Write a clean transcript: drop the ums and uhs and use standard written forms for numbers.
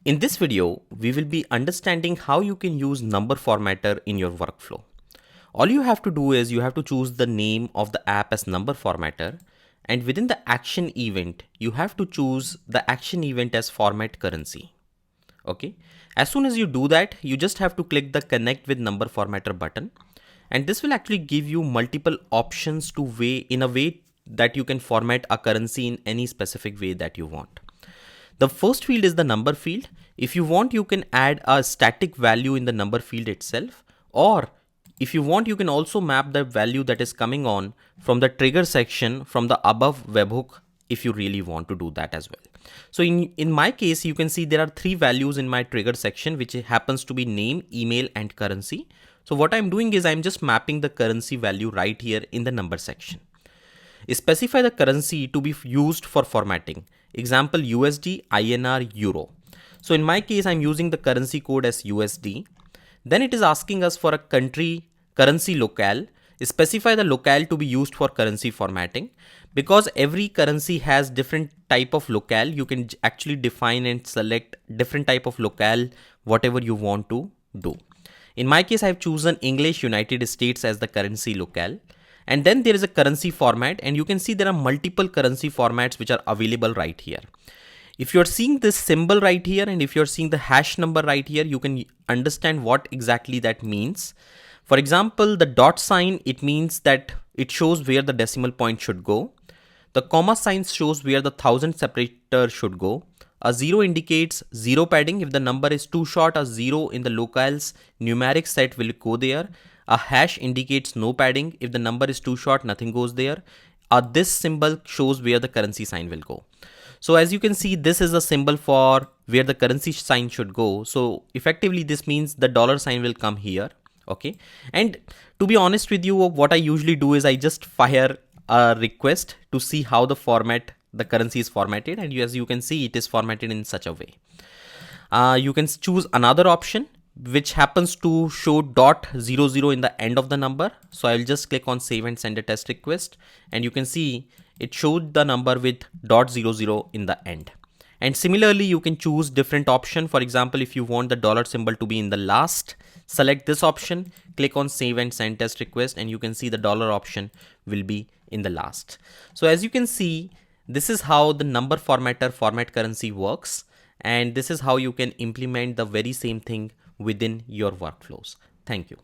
In this video, we will be understanding how you can use number formatter in your workflow. All you have to do is you have to choose the name of the app as number formatter, and within the action event, you have to choose the action event as format currency. Okay. As soon as you do that, you just have to click the connect with number formatter button, and this will actually give you multiple options to in a way that you can format a currency in any specific way that you want. The first field is the number field. If you want, you can add a static value in the number field itself, or if you want, you can also map the value that is coming on from the trigger section from the above webhook if you really want to do that as well. So in my case, you can see there are three values in my trigger section, which happens to be name, email, and currency. So what I'm doing is I'm just mapping the currency value right here in the number section. Specify the currency to be used for formatting. Example USD, INR, Euro. So in my case, I'm using the currency code as USD. Then it is asking us for a currency locale. Specify the locale to be used for currency formatting. Because every currency has different type of locale, you can actually define and select different type of locale, whatever you want to do. In my case, I've chosen English United States as the currency locale. And then there is a currency format, and you can see there are multiple currency formats which are available right here. If you're seeing this symbol right here, and if you're seeing the hash number right here, you can understand what exactly that means. For example, the dot sign, it means that it shows where the decimal point should go. The comma sign shows where the thousand separator should go. A zero indicates zero padding. If the number is too short, a zero in the locale's numeric set will go there. A hash indicates no padding. If the number is too short, nothing goes there. This symbol shows where the currency sign will go. So as you can see, this is a symbol for where the currency sign should go. So effectively, this means the dollar sign will come here. Okay. And to be honest with you, what I usually do is I just fire a request to see how the currency is formatted. And as you can see, it is formatted in such a way. You can choose another option, which happens to show .00 in the end of the number. So I'll just click on save and send a test request, and you can see it showed the number with .00 in the end. And similarly, you can choose different option. For example, if you want the dollar symbol to be in the last, select this option, click on save and send test request, and you can see the dollar option will be in the last. So as you can see, this is how the number formatter format currency works. And this is how you can implement the very same thing within your workflows. Thank you.